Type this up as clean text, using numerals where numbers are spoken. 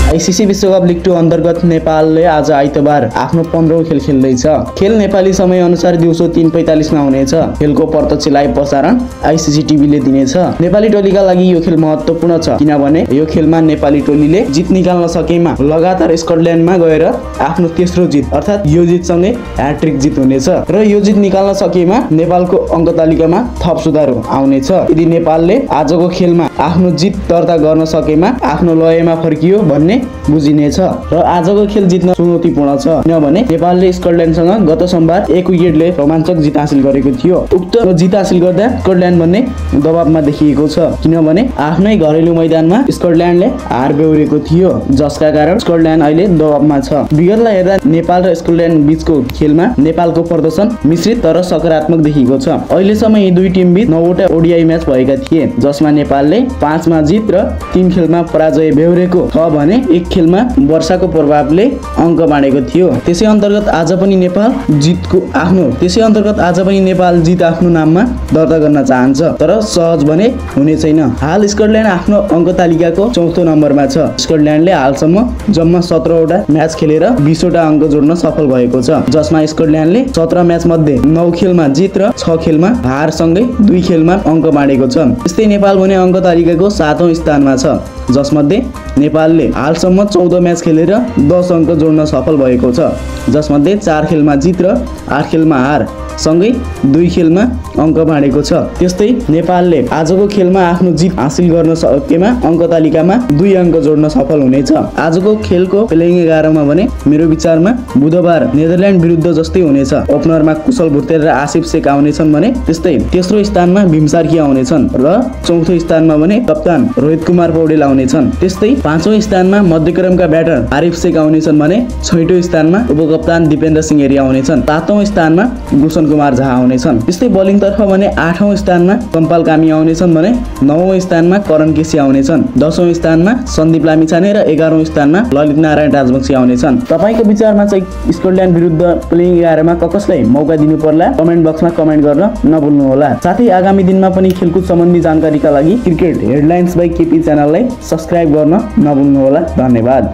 ICC विश्वकप league 2 अन्तर्गत नेपालले आज आइतबार आफ्नो 15औं खेल खेल्दैछ। खेल नेपाली समय अनुसार दिउँसो 3:45 मा हुनेछ। खेलको प्रत्यक्ष लाइभ प्रसारण आईसीसी टिभीले दिनेछ। नेपाली टोलीका लागि यो खेल महत्त्वपूर्ण छ किनभने यो खेलमा नेपाली टोलीले जित निकाल्न सकेमा लगातार स्कटल्यान्डमा गएर आफ्नो तेस्रो जित अर्थात् यो जितसँगै ह्याट्रिक जित हुनेछ र यो जित निकाल्न सकेमा नेपालको अङ्क तालिकामा थप सुधार आउनेछ। यदि नेपालले आजको खेलमा आफ्नो जित दर्ता गर्न सकेमा आफ्नो लयमा फर्कियो भन्ने बुझिनेछ र आजको खेल जित्न चुनौतीपूर्ण छ किनभने नेपालले स्कटल्यान्डसँग गत सोमबार 1 विकेटले रोमाञ्चक जित हासिल गरेको थियो। उक्त जित हासिल गर्दा स्कटल्यान्ड भन्ने दबावमा देखिएको छ किनभने आफ्नै घरेलु मैदानमा स्कटल्यान्डले हार बेहोरेको थियो जसका कारण स्कटल्यान्ड अहिले दबावमा छ। विगतलाई हेर्दा नेपाल र स्कटल्यान्ड बीचको खेलमा नेपालको प्रदर्शन मिश्रित तर सकारात्मक देखिएको छ। अहिलेसम्म यी दुई टिम बीच 9वटा ओडिआई म्याच भएका थिए जसमा नेपालले 5 मा जित र 3 खेलमा पराजय बेहोरेको छ भने एक खेलमा वर्षाको प्रभावले अङ्क बाँडेको थियो। त्यसै अन्तर्गत आज पनि नेपाल जित आफ्नो नाममा दर्ता गर्न चाहन्छ तर सहज भने हुने छैन। हाल स्कटल्यान्ड आफ्नो अङ्क तालिकाको 4थो नम्बरमा छ। स्कटल्यान्डले हालसम्म जम्मा 17वटा म्याच खेलेर 20वटा अङ्क जोड्न सफल भएको छ जसमा स्कटल्यान्डले 17 म्याच मध्ये 9 खेलमा जित र 6 खेलमा हार सँगै 2 खेलमा अङ्क बाँडेको छ। त्यस्तै नेपाल भने अङ्क तालिकाको 7औं स्थानमा छ जसमध्ये नेपालले हालसम्म 14 म्याच खेलेर 10 अङ्क जोड्न सफल भएको छ जसमध्ये 4 खेलमा जित र 8 खेलमा हार सँगै 2 खेलमा अङ्क बाँडेको छ। त्यस्तै नेपालले आजको खेलमा आफ्नो जित हासिल गर्न सकेमा अङ्क तालिकामा 2 अङ्क जोड्न सफल हुनेछ। आजको खेलको प्लेइङ 11 मा भने मेरो विचारमा बुधबार नेदरल्यान्ड विरुद्ध जस्तै हुनेछ। ओपनरमा कुशल भुर्तेल र आसिफ शेख आउनेछन् भने त्यस्तै तेस्रो स्थानमा भीम सार्की आउनेछन् र चौथो स्थानमा भने कप्तान रोहित कुमार पौडेल आउनेछन्। त्यस्तै 5औं स्थानमा मध्यक्रमका ब्याटर आरिफ शेख आउनेछन् भने 6औं स्थानमा उपकप्तान दिपेन्द्र सिंह हेरी आउनेछन्। 7औं स्थानमा गुलसन कुमार झा आउनेछन्। त्यस्तै बलिङतर्फ भने 8औं स्थानमा कम्पाल कामी आउनेछन् भने 9औं स्थानमा करण केसी आउनेछन्। 10औं स्थानमा सन्दीप लामिछाने र 11औं स्थानमा ललित नारायण राजवंशी आउनेछन्। तपाईको विचारमा चाहिँ स्कटल्यान्ड विरुद्ध प्लेइङ 11 मा कसलाई मौका दिनु पर्ला कमेन्ट बक्समा कमेन्ट गर्न नभुल्नु होला। साथै आगामी दिनमा पनि खेलकुद सम्बन्धी जानकारीका लागि क्रिकेट हेडलाइन्स बाइ केपी च्यानललाई सब्स्क्राइब गर्न नभुल्नु होला। धन्यवाद।